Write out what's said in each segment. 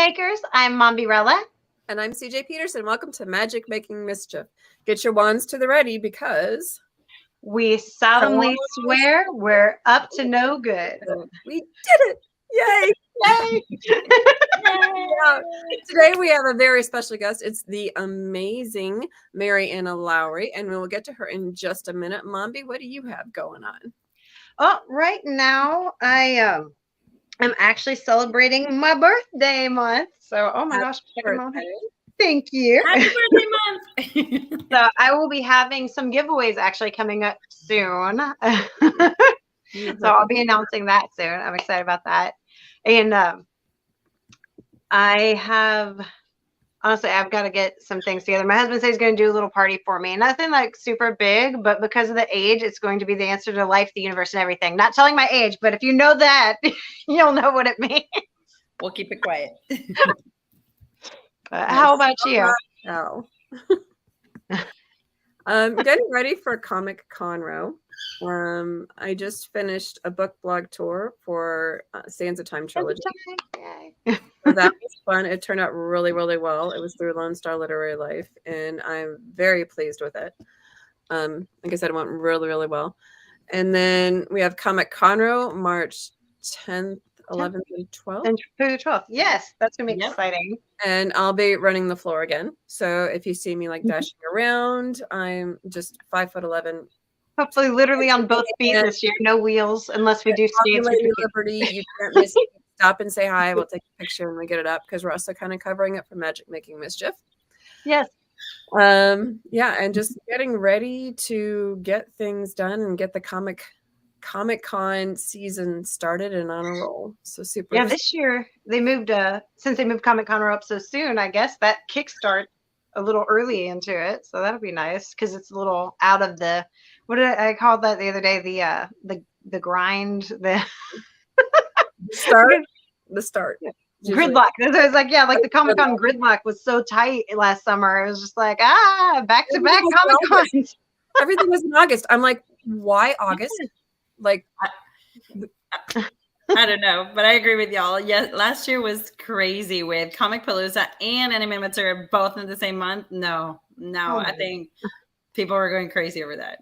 Makers. I'm Mombirella. And I'm CJ Peterson. Welcome to Magic Making Mischief. Get your wands to the ready because we solemnly swear we're up to no good. We did it. Yay. Yay. Yeah. Today we have a very special guest. It's the amazing Mariana Lowery, and we will get to her in just a minute. Mombi, what do you have going on? Oh, right now I am actually celebrating my birthday month. So, oh my gosh, thank you. Happy birthday month. So I will be having some giveaways actually coming up soon. So I'll be announcing that soon. I'm excited about that. And I've got to get some things together. My husband says he's going to do a little party for me. Nothing like super big, but because of the age, it's going to be the answer to life, the universe, and everything. Not telling my age, but if you know that, you'll know what it means. We'll keep it quiet. How about you? Oh. Getting ready for Comic Conroe. I just finished a book blog tour for Sands of Time trilogy. So that was fun. It turned out really, really well. It was through Lone Star Literary Life, and I'm very pleased with it. Like I said, it went really, really well. And then we have Comic Conroe, March 10th, 11th, and 12th. And through the 12th. Yes, that's going to be exciting. And I'll be running the floor again. So if you see me like dashing around, I'm just 5'11". Hopefully, literally on both feet this year. No wheels, unless we do skates. Liberty, you can't miss it. Stop and say hi. We'll take a picture and we get it up because we're also kind of covering it for Magic Making Mischief. Yes. Yeah, and just getting ready to get things done and get the Comic-Con season started and on a roll. So super. Yeah, this year they moved since they moved Comic-Con up so soon, I guess that kickstart a little early into it. So that'll be nice because it's a little out of the, what did I call that the other day? The grind, the start. Gridlock. It was like, yeah, like the Comic-Con gridlock was so tight last summer. It was just like, back to back Comic-Cons. Everything was in August. I'm like, why August? Like, I don't know, but I agree with y'all. Yeah, last year was crazy with Comic Palooza and Anime Matsuri both in the same month. No, I think people were going crazy over that.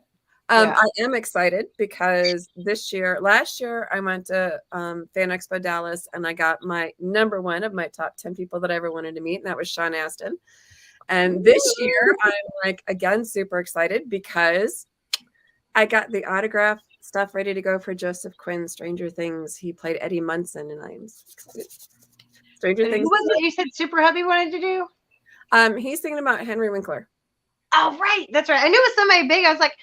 I am excited because last year I went to Fan Expo Dallas and I got my number one of my top 10 people that I ever wanted to meet, and that was Sean Astin. And this year I'm like, again, super excited because I got the autograph stuff ready to go for Joseph Quinn, Stranger Things. He played Eddie Munson, and I'm excited. Stranger Things. Who was it you said Super Hubby wanted to do? He's thinking about Henry Winkler. Oh, right. That's right. I knew it was somebody big. I was like,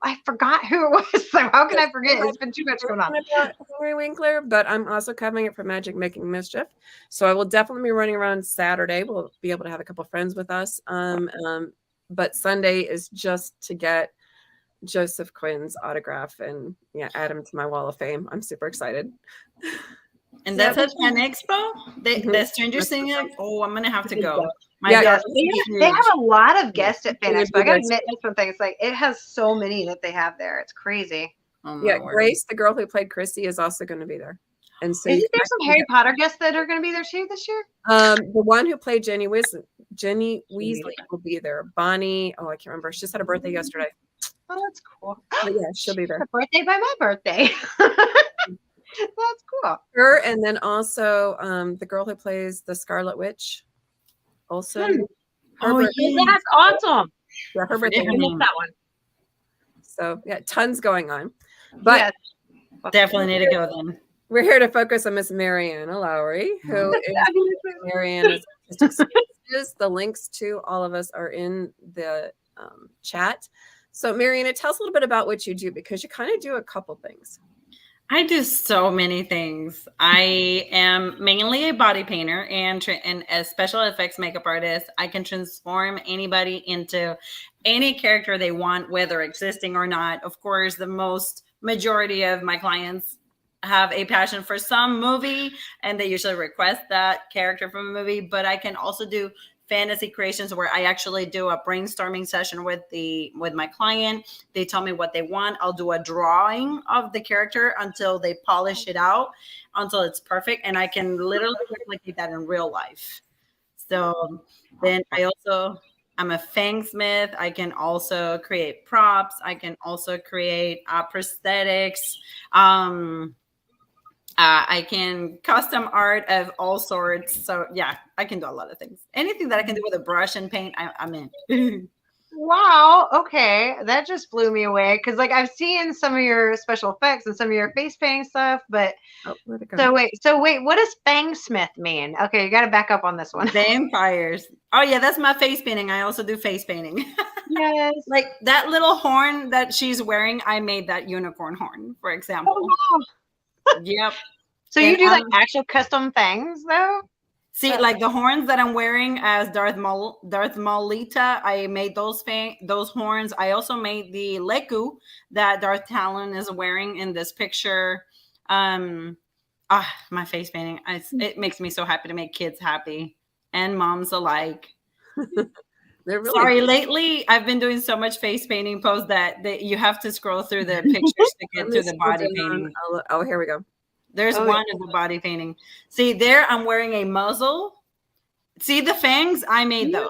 I forgot who it was. So how can I forget? It's been too much going on. Henry Winkler, but I'm also covering it for Magic Making Mischief. So I will definitely be running around Saturday. We'll be able to have a couple friends with us. But Sunday is just to get Joseph Quinn's autograph and add him to my wall of fame. I'm super excited. And that's at Fan Expo? The Stranger Things? Oh, I'm gonna have to go. They have a lot of guests at Fan Expo. I gotta admit this one thing. It's like it has so many that they have there. It's crazy. Oh, Grace, the girl who played Chrissy, is also going to be there. And so isn't there some Harry Potter guests that are going to be there too this year? The one who played Jenny Weasley will be there. Bonnie, I can't remember. She just had a birthday yesterday. Oh, that's cool. But yeah, she'll be there. Her birthday by my birthday. That's cool. Her, and then also the girl who plays the Scarlet Witch. Also, that's awesome. Yeah, her birthday. I missed that one. So yeah, tons going on. But definitely need to go then. We're here to focus on Miss Mariana Lowery, who is Mariana's artistic services. The links to all of us are in the chat. So Mariana, tell us a little bit about what you do, because you kind of do a couple things. I do so many things. I am mainly a body painter and a special effects makeup artist. I can transform anybody into any character they want, whether existing or not. Of course, the majority of my clients have a passion for some movie, and they usually request that character from a movie. But I can also do fantasy creations where I actually do a brainstorming session with my client. They tell me what they want. I'll do a drawing of the character until they polish it out, until it's perfect, and I can literally replicate that in real life. So then I'm a fangsmith. I can also create props. I can also create prosthetics. I can custom art of all sorts. So yeah, I can do a lot of things. Anything that I can do with a brush and paint, I'm in. Wow. Okay. That just blew me away. Because like I've seen some of your special effects and some of your face painting stuff, but where'd it go? so wait, what does fangsmith mean? Okay, you got to back up on this one. Vampires. Oh yeah, that's my face painting. I also do face painting. Yes. Like that little horn that she's wearing, I made that unicorn horn, for example. Oh, wow. Yep. So you do like actual custom things though? See, like the horns that I'm wearing as Darth Maulita, I made those horns. I also made the Leku that Darth Talon is wearing in this picture. My face painting. It makes me so happy to make kids happy and moms alike. They're really Sorry, lately I've been doing so much face painting posts that you have to scroll through the pictures to get to the body painting. Oh, here we go. There's one of the body painting. See, there I'm wearing a muzzle. See the fangs? I made those.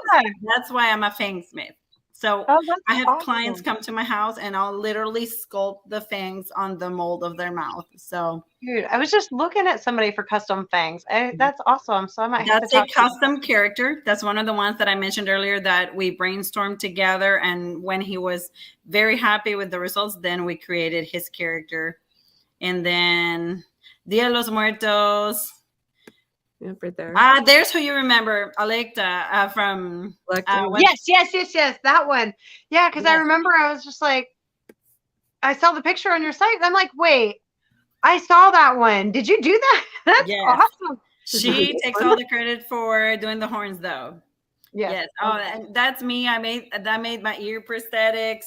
That's why I'm a fangsmith. So I have clients come to my house and I'll literally sculpt the fangs on the mold of their mouth. So, dude, I was just looking at somebody for custom fangs. That's awesome. So I might have to talk to custom character. That's one of the ones that I mentioned earlier that we brainstormed together. And when he was very happy with the results, then we created his character. And then Dia de los Muertos. Yeah, right there. There's who you remember, Alecta from. Yes. That one. Yeah, because I remember I was just like, I saw the picture on your site. And I'm like, wait, I saw that one. Did you do that? That's awesome. She takes all the credit for doing the horns, though. Yes. Oh, and that's me. I made my ear prosthetics.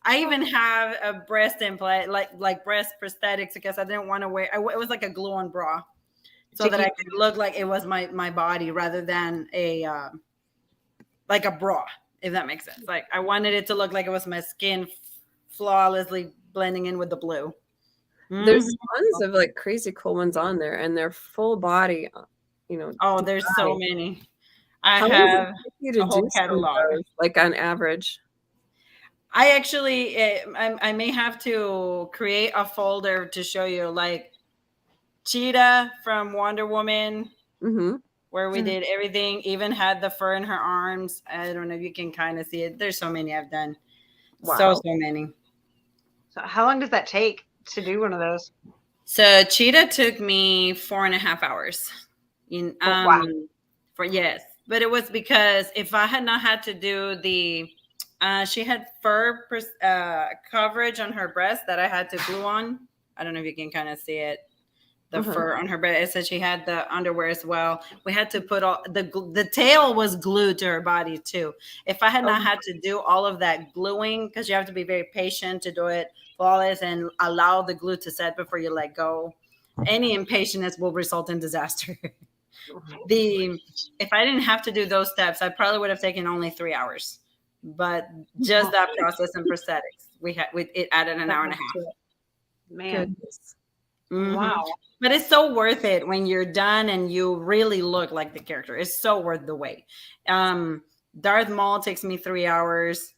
I even have a breast implant, like breast prosthetics, because I didn't want to wear. It was like a glue-on bra, so that I could look like it was my body rather than like a bra, if that makes sense. Like I wanted it to look like it was my skin flawlessly blending in with the blue. There's tons of like crazy cool ones on there, and they're full body. Oh, there's so many. I have a whole catalog, like on average. I actually, I may have to create a folder to show you, like Cheetah from Wonder Woman, where we did everything, even had the fur in her arms. I don't know if you can kind of see it. There's so many I've done. Wow. So many. So how long does that take to do one of those? So Cheetah took me 4.5 hours. Wow. But it was because if I had not had to do the she had fur coverage on her breast that I had to glue on. I don't know if you can kind of see it. The fur on her breast. It said she had the underwear as well. We had to put all the tail was glued to her body too. If I had not had to do all of that gluing, because you have to be very patient to do it flawless and allow the glue to set before you let go. Any impatience will result in disaster. If I didn't have to do those steps, I probably would have taken only 3 hours. But just that process and prosthetics, it added an hour and a half. Man, wow! But it's so worth it when you're done and you really look like the character. It's so worth the wait. Darth Maul takes me 3 hours.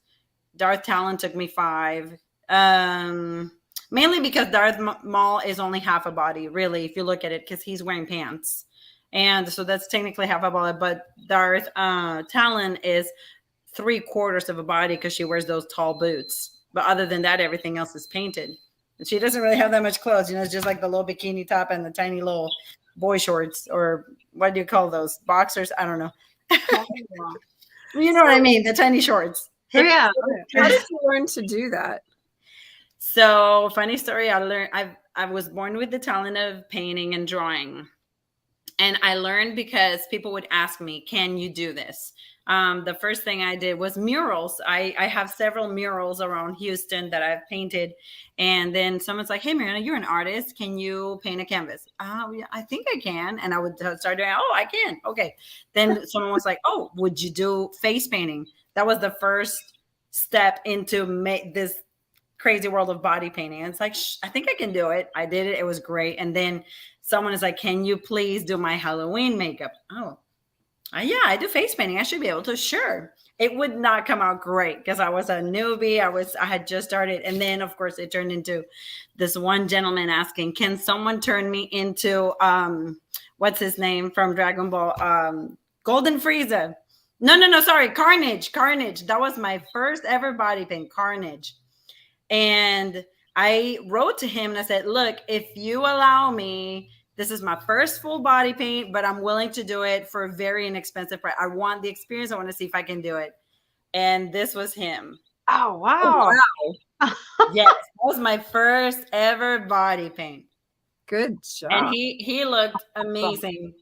Darth Talon took me 5. Mainly because Darth Maul is only half a body, really, if you look at it, because he's wearing pants, and so that's technically half a body. But Darth Talon is 3/4 of a body because she wears those tall boots. But other than that, everything else is painted. And she doesn't really have that much clothes. It's just like the little bikini top and the tiny little boy shorts, or what do you call those? Boxers? I don't know. You know what I mean? The tiny shorts. Yeah. How did you learn to do that? So funny story. I was born with the talent of painting and drawing. And I learned because people would ask me, can you do this? The first thing I did was murals. I have several murals around Houston that I've painted. And then someone's like, hey, Mariana, you're an artist. Can you paint a canvas? Oh, yeah, I think I can. And I would start doing, oh, I can. Okay. Then someone was like, oh, would you do face painting? That was the first step into this crazy world of body painting. And it's like, I think I can do it. I did it. It was great. And then someone is like, can you please do my Halloween makeup? Oh, yeah, I do face painting. I should be able to. Sure. It would not come out great because I was a newbie. I had just started. And then of course it turned into this one gentleman asking, can someone turn me into, what's his name from Dragon Ball? Golden Frieza. No, sorry. Carnage. That was my first ever body paint, Carnage. And I wrote to him and I said, look, if you allow me, this is my first full body paint, but I'm willing to do it for a very inexpensive price. I want the experience. I want to see if I can do it. And this was him. Oh, wow. Yes, that was my first ever body paint. Good job. And he looked amazing.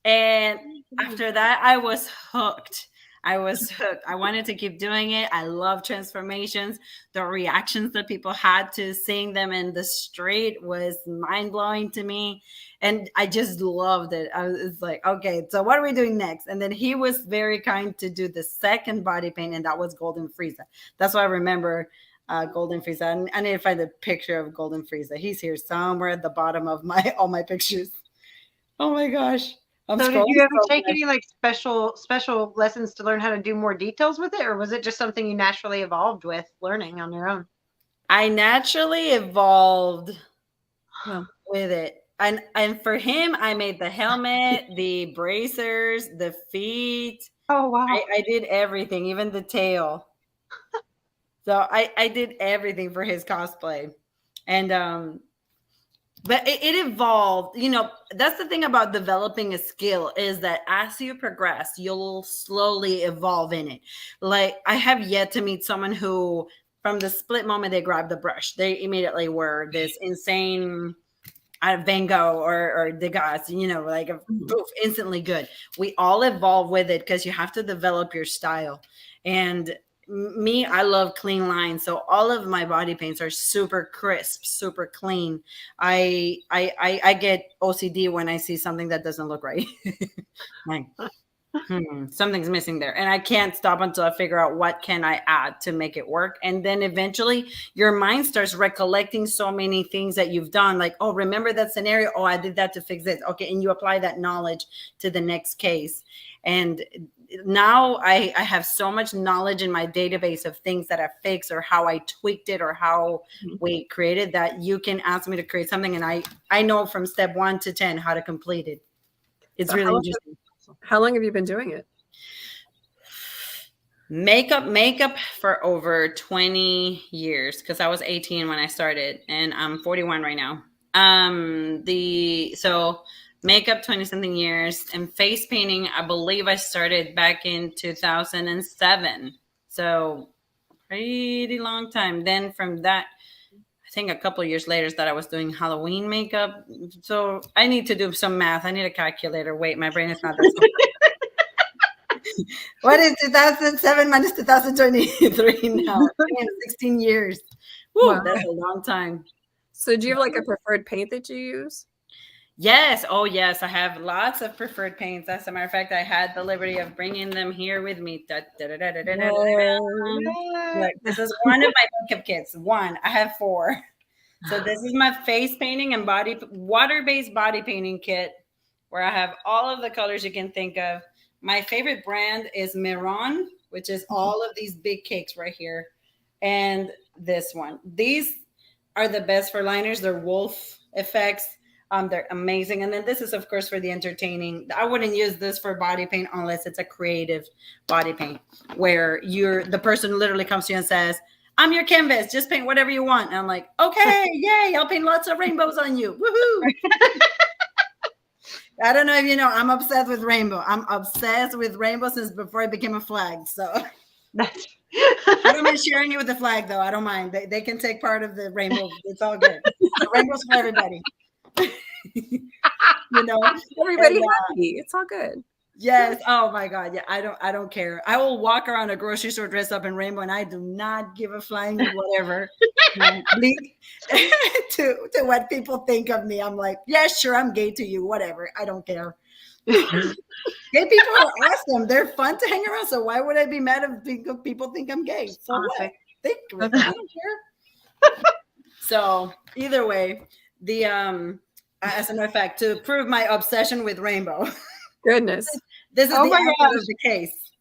And after that, I was hooked. I wanted to keep doing it. I love transformations. The reactions that people had to seeing them in the street was mind-blowing to me. And I just loved it. I was like, okay, so what are we doing next? And then he was very kind to do the second body paint, and that was Golden Frieza. That's why I remember Golden Frieza. I need to find a picture of Golden Frieza. He's here somewhere at the bottom of all my pictures. Oh my gosh. So did you ever take any like special lessons to learn how to do more details with it, or was it just something you naturally evolved with learning on your own? I naturally evolved with it. And for him, I made the helmet, the bracers, the feet. Oh, wow. I did everything, even the tail. So I did everything for his cosplay. And but it evolved. You know, that's the thing about developing a skill is that as you progress, you'll slowly evolve in it. Like I have yet to meet someone who, from the split moment they grabbed the brush, they immediately were this insane Van Gogh or Degas, you know, like poof, instantly good. We all evolve with it because you have to develop your style. And me, I love clean lines, so all of my body paints are super crisp, super clean. I get OCD when I see something that doesn't look right. Like, something's missing there, and I can't stop until I figure out what can I add to make it work. And then eventually your mind starts recollecting so many things that you've done, like, oh, remember that scenario, oh, I did that to fix this. Okay, and you apply that knowledge to the next case. And now I have so much knowledge in my database of things that I fixed or how I tweaked it or how we created that you can ask me to create something and I know from step 1 to 10 how to complete it. It's really interesting. How long have you been doing it? Makeup for over 20 years because I was 18 when I started and I'm 41 right now. Makeup 20 something years, and face painting I believe I started back in 2007, so pretty long time. Then from that, I think a couple of years later is that I was doing Halloween makeup. So I need to do some math. I need a calculator. Wait, my brain is not that smart. What is 2007 minus 2023 now? 16 years. Woo, wow. That's a long time. So do you have like a preferred paint that you use? Yes. Oh, yes. I have lots of preferred paints. As a matter of fact, I had the liberty of bringing them here with me. Look, this is one of my makeup kits. One. I have 4. So this is my face painting and water-based body painting kit where I have all of the colors you can think of. My favorite brand is Miron, which is all of these big cakes right here. And this one. These are the best for liners. They're wolf effects. They're amazing. And then this is, of course, for the entertaining. I wouldn't use this for body paint unless it's a creative body paint where the person literally comes to you and says, I'm your canvas. Just paint whatever you want. And I'm like, okay, yay. I'll paint lots of rainbows on you. Woohoo. I don't know if you know, I'm obsessed with rainbow. I'm obsessed with rainbow since before I became a flag. So I don't mind sharing it with the flag, though. I don't mind. They can take part of the rainbow. It's all good. The rainbow's for everybody. You Everybody And, happy. It's all good. yes. Oh my God. Yeah. I don't care. I will walk around a grocery store dressed up in rainbow and I do not give a flying whatever. Bleak to what people think of me. I'm like, yeah, sure, I'm gay to you, whatever. I don't care. Gay people are awesome. They're fun to hang around. So why would I be mad if people think I'm gay? So Honestly. what? Think I don't care. So either way, the as a matter of fact, to prove my obsession with rainbow, Goodness. this is Oh the my output gosh. of the case.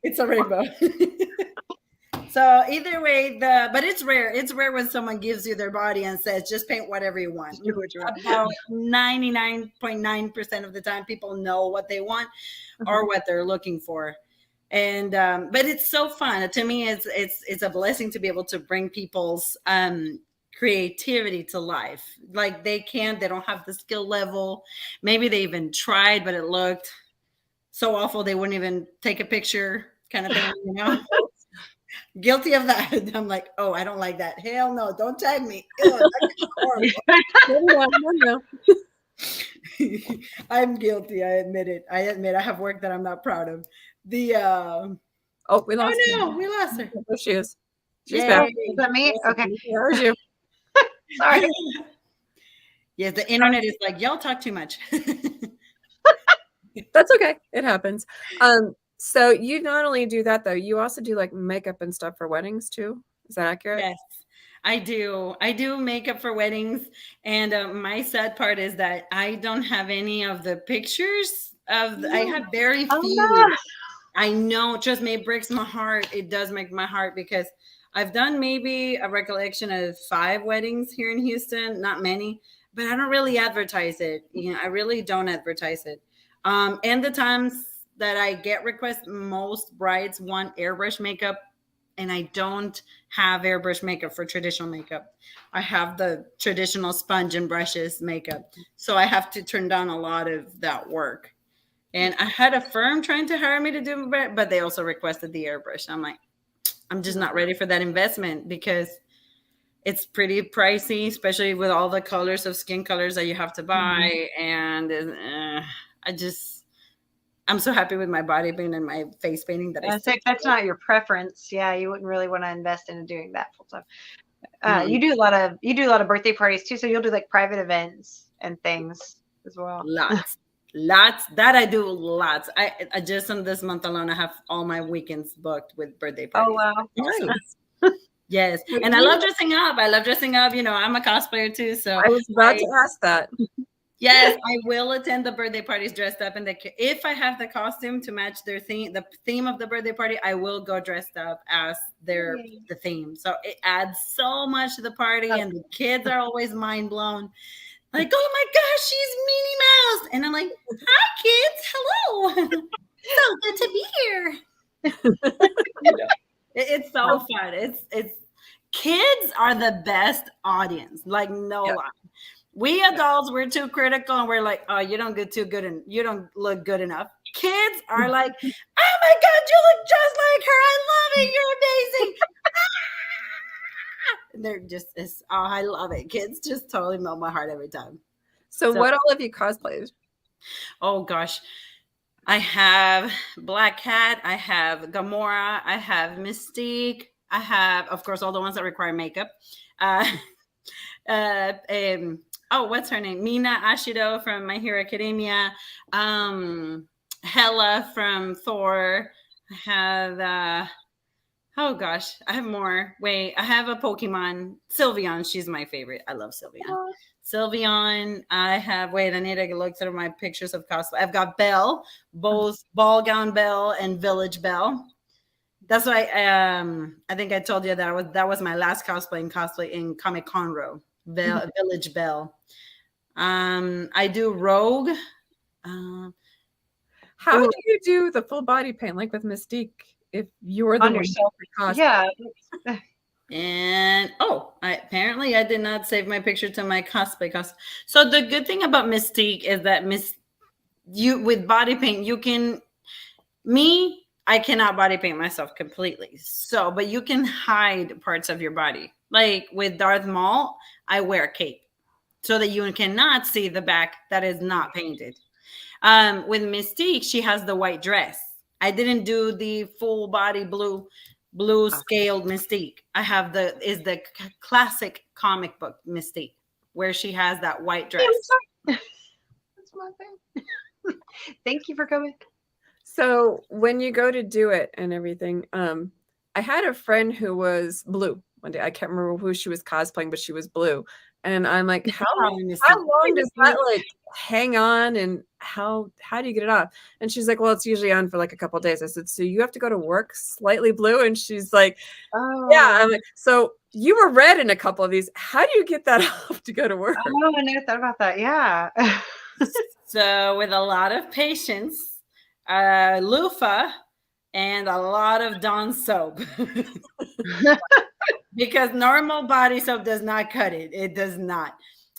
It's a rainbow. So either way, but it's rare. It's rare when someone gives you their body and says, just paint whatever you want. Do what you want. About 99.9% of the time, people know what they want or what they're looking for. And but it's so fun. To me, it's a blessing to be able to bring people's creativity to life. Like they don't have the skill level. Maybe they even tried, but it looked so awful they wouldn't even take a picture, kind of thing, you know. Guilty of that. I'm like, oh, I don't like that. Hell no, don't tag me. Ew, No. I'm guilty. I admit it. I have work that I'm not proud of. The Oh, we lost her. no, we lost her. There she is. She's Yay. back. Is that me? Okay. There's you. Sorry. Yes, the internet is like, y'all talk too much. That's okay. It happens. So you not only do that though, you also do like makeup and stuff for weddings too. Is that accurate? Yes, I do. I do makeup for weddings. And my sad part is that I don't have any of the pictures I have very few. Oh, no. I know, trust me, it breaks my heart. It does make my heart because I've done maybe a recollection of 5 weddings here in Houston, not many, but I don't really advertise it. You know, I really don't advertise it. And the times that I get requests, most brides want airbrush makeup, and I don't have airbrush makeup for traditional makeup. I have the traditional sponge and brushes makeup. So I have to turn down a lot of that work. And I had a firm trying to hire me to do it, but they also requested the airbrush. I'm like, I'm just not ready for that investment because it's pretty pricey, especially with all the colors of skin colors that you have to buy. And I'm so happy with my body paint and my face painting that I think that's not your preference. Yeah, you wouldn't really want to invest in doing that full time. You do a lot of birthday parties too, so you'll do like private events and things as well. Lots that I do lots. I just in this month alone, I have all my weekends booked with birthday parties. Oh wow, nice. Yes, and I love dressing up. You know, I'm a cosplayer too, so I was about to ask that. Yes, I will attend the birthday parties dressed up if I have the costume to match their theme, the theme of the birthday party, I will go dressed up as the theme. So it adds so much to the party, and the kids are always mind blown. Like, oh my gosh, she's Minnie Mouse. And I'm like, hi kids, hello. So good to be here. You know, it's so fun. It's kids are the best audience. Like no lie. We adults, we're too critical and we're like, oh, you don't get too good and you don't look good enough. Kids are like, oh my God, you look just like her. I love it. You're amazing. They're just, I love it. Kids just totally melt my heart every time. So what all have you cosplayed? Oh gosh. I have Black Cat. I have Gamora. I have Mystique. I have, of course, all the ones that require makeup. What's her name? Mina Ashido from My Hero Academia. Hela from Thor. I have oh gosh, I have more. Wait, I have a Pokemon. Sylveon, she's my favorite. I love Sylveon. Sylveon. I have, I need to look through my pictures of cosplay. I've got Belle, both Ball Gown Belle and Village Belle. That's why I think I told you that was my last cosplay in Comic Con Row. Village Belle. I do Rogue. How do you do the full body paint like with Mystique if you're the on one yourself? Yeah. And apparently I did not save my picture to my cosplay costume. So the good thing about Mystique is that with body paint, I cannot body paint myself completely. So, but you can hide parts of your body. Like with Darth Maul, I wear a cape. so that you cannot see the back that is not painted. With Mystique, she has the white dress. I didn't do the full body blue scaled Mystique. I have the classic comic book Mystique, where she has that white dress. That's my thing. Thank you for coming. So when you go to do it and everything, I had a friend who was blue one day. I can't remember who she was cosplaying, but she was blue. And I'm like, how long does that like hang on, and how do you get it off? And she's like, well, it's usually on for like a couple of days. I said, so you have to go to work slightly blue? And she's like, Oh yeah. I'm like, so you were red in a couple of these. How do you get that off to go to work? Oh, I never thought about that. Yeah. So with a lot of patience, loofah, and a lot of Dawn soap. Because normal body soap does not cut it. It does not.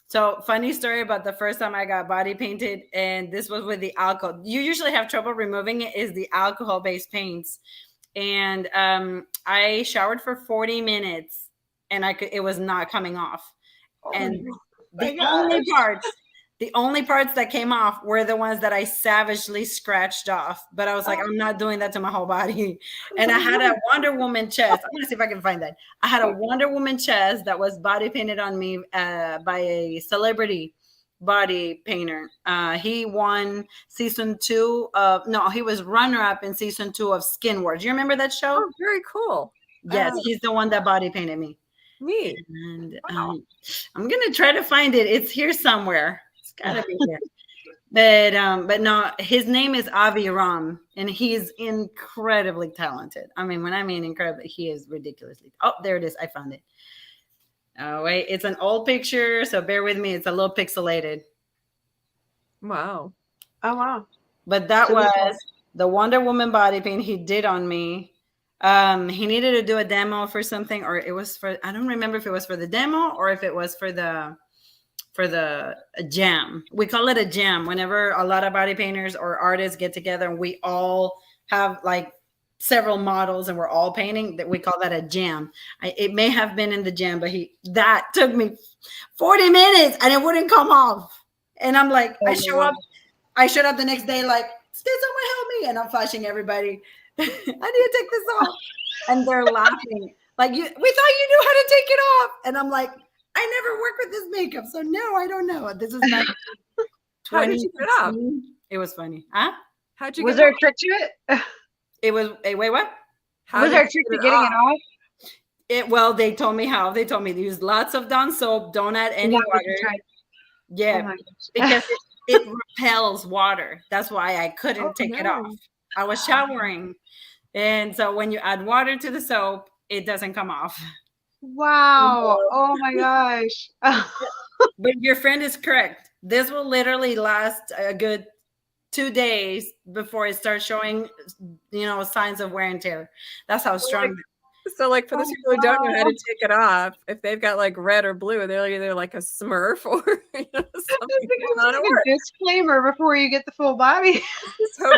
So funny story about the first time I got body painted, and this was with the alcohol. You usually have trouble removing it, is the alcohol-based paints. And I showered for 40 minutes and it was not coming off. And the only parts that came off were the ones that I savagely scratched off. But I was like, I'm not doing that to my whole body. And I had a Wonder Woman chest. I'm going to see if I can find that. I had a Wonder Woman chest that was body painted on me by a celebrity body painter. He won season 2 of, no, he was runner-up in season 2 of Skin Wars. You remember that show? Oh, very cool. Yes, he's the one that body painted me. Neat. And I'm going to try to find it. It's here somewhere. Gotta be here. But no, his name is Avi Ram, and he's incredibly talented. I mean, when I mean incredibly, he is ridiculously. Oh, there it is. I found it. Oh wait, it's an old picture, so bear with me. It's a little pixelated. Wow. Oh wow. But that was the Wonder Woman body paint he did on me. He needed to do a demo for something, or it was for, I don't remember if it was for the demo or if it was for the jam. We call it a jam whenever a lot of body painters or artists get together and we all have like several models and we're all painting, that we call that a jam. It may have been in the jam, but that took me 40 minutes and it wouldn't come off. And I'm like, I showed up the next day like, can someone help me? And I'm flashing everybody. I need to take this off. And they're laughing. Like, we thought you knew how to take it off. And I'm like, I never worked with this makeup, so no, I don't know. This is not. How did you get it off? It was funny. Huh? How'd you? Was there a trick to it? It was. Wait, what? Was there a trick to getting it off? Well, they told me how. They told me to use lots of Dawn soap. Don't add any water. Yeah, because it repels water. That's why I couldn't take it off. I was showering, and so when you add water to the soap, it doesn't come off. Wow. Oh my gosh. But your friend is correct. This will literally last a good 2 days before it starts showing, signs of wear and tear. That's how strong. So like for those people who don't know how to take it off, if they've got like red or blue, they're either like a Smurf or something. Like a disclaimer before you get the full body. So,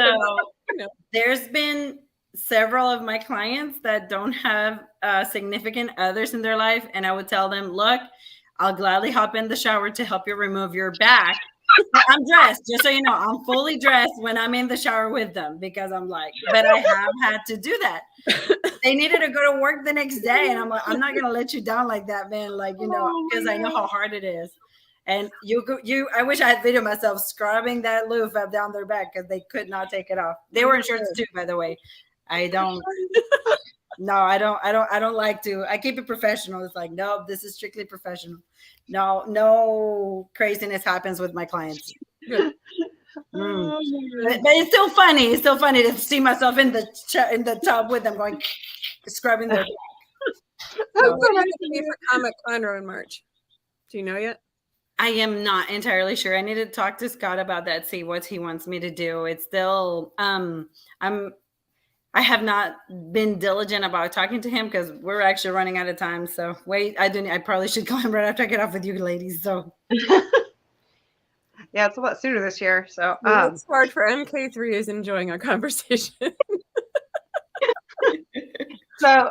there's been several of my clients that don't have significant others in their life, and I would tell them, look, I'll gladly hop in the shower to help you remove your back. I'm dressed, just so you know, I'm fully dressed when I'm in the shower with them, because I'm like, but I have had to do that. They needed to go to work the next day, and I'm like, I'm not gonna let you down like that, man, because I know how hard it is. And I wish I had videoed myself scrubbing that loofah down their back because they could not take it off. They were in shorts too, by the way. I don't like to. I keep it professional. It's like, no, this is strictly professional. No craziness happens with my clients. But it's still funny. It's still funny to see myself in the tub with them going scrubbing their back. That's what I'm going for Comic Con in March. Do you know yet? I am not entirely sure. I need to talk to Scott about that. See what he wants me to do. It's still I have not been diligent about talking to him because we're actually running out of time. So wait, I probably should call him right after I get off with you ladies. So yeah, it's a lot sooner this year. So it's hard for MK3 is enjoying our conversation. So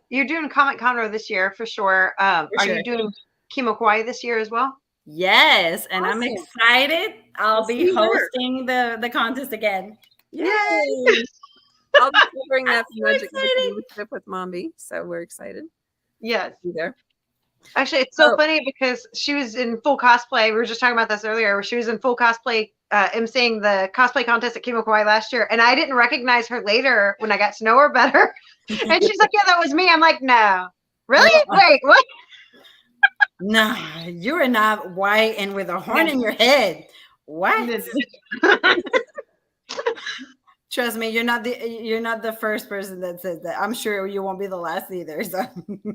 you're doing Comic Con this year for sure. Are you doing Kimo Kawaii this year as well? Yes, and I'm Awesome. excited. I'll We'll be see her. hosting the contest again. Yay! I'll be covering that for I'm Magic so Making excited. Mischief with Mombi, so we're excited Yes. to be there. Actually, it's so Oh. funny because she was in full cosplay. We were just talking about this earlier, where she was in full cosplay, emceeing the cosplay contest at Kimo Kawaii last year. And I didn't recognize her later when I got to know her better. And she's like, yeah, that was me. I'm like, no. Really? Wait, what? Nah, you are not white and with a horn in your head. What? Trust me, you're not the first person that says that. I'm sure you won't be the last either. So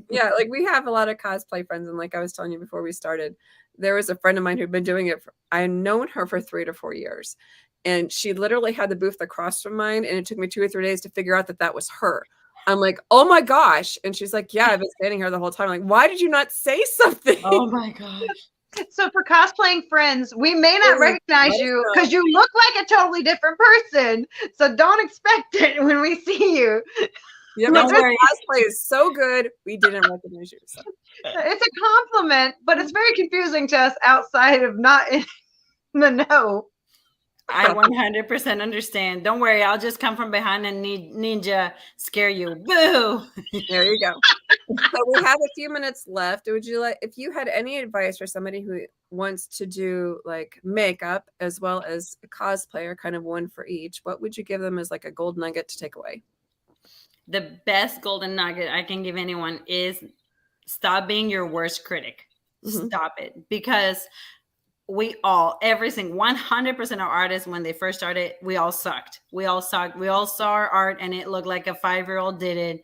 Yeah, like we have a lot of cosplay friends, and like I was telling you before we started, there was a friend of mine who'd been doing it. I've known her for 3 to 4 years, and she literally had the booth across from mine, and it took me 2 or 3 days to figure out that that was her. I'm like, oh my gosh, and she's like, yeah, I've been standing here the whole time. I'm like, why did you not say something? oh my gosh. So for cosplaying friends, we may not recognize you because you look like a totally different person. So don't expect it when we see you. Yeah, Don't worry. cosplay is so good, we didn't recognize you. So. It's a compliment, but it's very confusing to us outside of not in the know. I 100% understand. Don't worry, I'll just come from behind and ninja scare you. Boo! There you go. So we have a few minutes left. Would you like, if you had any advice for somebody who wants to do like makeup as well as a cosplayer, kind of one for each, what would you give them as like a gold nugget to take away? The best golden nugget I can give anyone is stop being your worst critic. Stop it. Because we all, every single 100% of artists, when they first started, we all sucked. We all sucked. We all saw our art and it looked like a 5-year-old did it.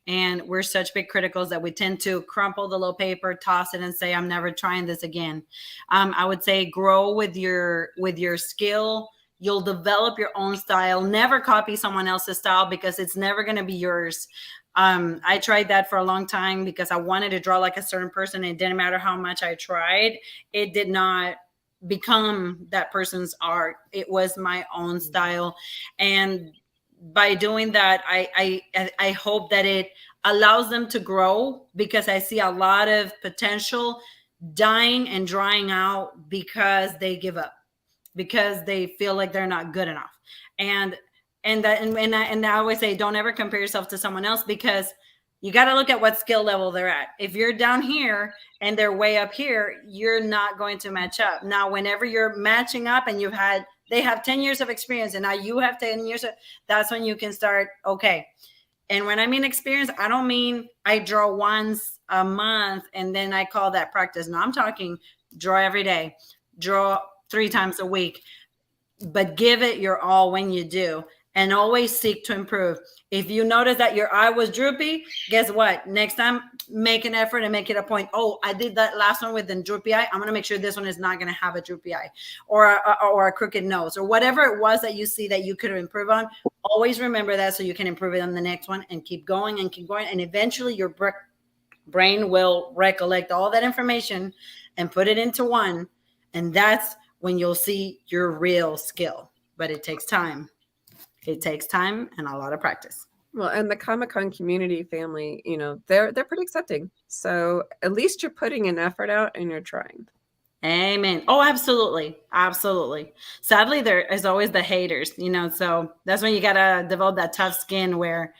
And we're such big criticals that we tend to crumple the little paper, toss it, and say, I'm never trying this again. I would say grow with your skill. You'll develop your own style. Never copy someone else's style because it's never going to be yours. I tried that for a long time because I wanted to draw like a certain person. It didn't matter how much I tried. It did not become that person's art. It was my own style. And by doing that, I hope that it allows them to grow, because I see a lot of potential dying and drying out because they give up, because they feel like they're not good enough. And I always say, don't ever compare yourself to someone else, because you got to look at what skill level they're at. If you're down here and they're way up here, you're not going to match up. Now, whenever you're matching up and they have 10 years of experience and now you have 10 years, that's when you can start, okay. And when I mean experience, I don't mean I draw once a month and then I call that practice. No, I'm talking draw every day, draw 3 times a week, but give it your all when you do, and always seek to improve. If you notice that your eye was droopy, guess what? Next time, make an effort and make it a point. Oh, I did that last one with the droopy eye. I'm going to make sure this one is not going to have a droopy eye or a crooked nose or whatever it was that you see that you could improve on. Always remember that so you can improve it on the next one, and keep going and keep going. And eventually your brain will recollect all that information and put it into one. And that's when you'll see your real skill. But it takes time. It takes time and a lot of practice. Well, and the Comic-Con community family, you know, they're pretty accepting. So at least you're putting an effort out and you're trying. Amen. Oh, absolutely. Absolutely. Sadly, there is always the haters, you know, so that's when you got to develop that tough skin where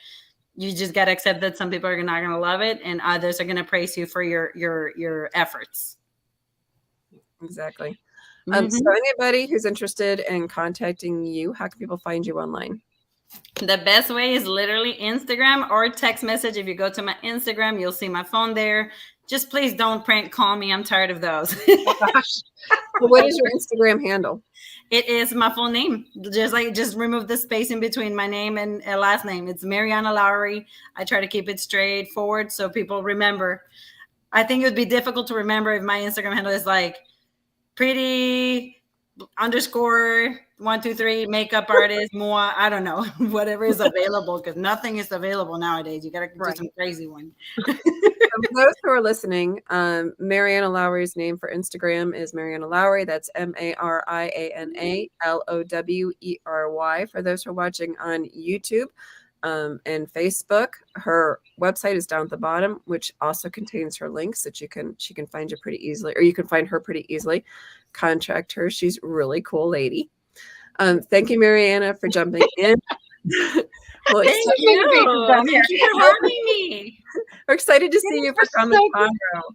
you just got to accept that some people are not going to love it and others are going to praise you for your efforts. Exactly. So anybody who's interested in contacting you, how can people find you online? The best way is literally Instagram or text message. If you go to my Instagram, you'll see my phone there. Just please don't prank call me. I'm tired of those. What is your Instagram handle? It is my full name. Just remove the space in between my name and last name. It's Mariana Lowery. I try to keep it straightforward so people remember. I think it would be difficult to remember if my Instagram handle is like pretty _123 makeup artist more. I don't know, whatever is available, because nothing is available nowadays. You gotta do some crazy one. For those who are listening, Mariana Lowery's name for Instagram is Mariana Lowery. That's MarianaLowery. For those who are watching on YouTube, and Facebook. Her website is down at the bottom, which also contains her links that she can find you pretty easily, or you can find her pretty easily. Contact her. She's a really cool lady. Thank you, Mariana, for jumping in. Well, Thank you. Thank you for having me. we're excited to see you for Comic Con.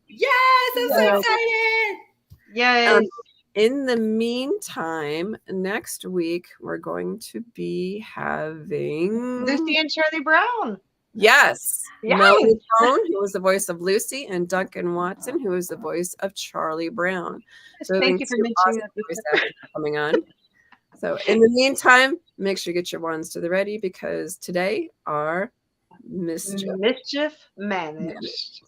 Yes, I'm so excited. Yes. In the meantime, next week we're going to be having Lucy and Charlie Brown. Yes. Yes. Melanie Bone, who was the voice of Lucy, and Duncan Watson, who was the voice of Charlie Brown. So thank you for mentioning that. Coming on. So in the meantime, make sure you get your wands to the ready, because today our mischief managed.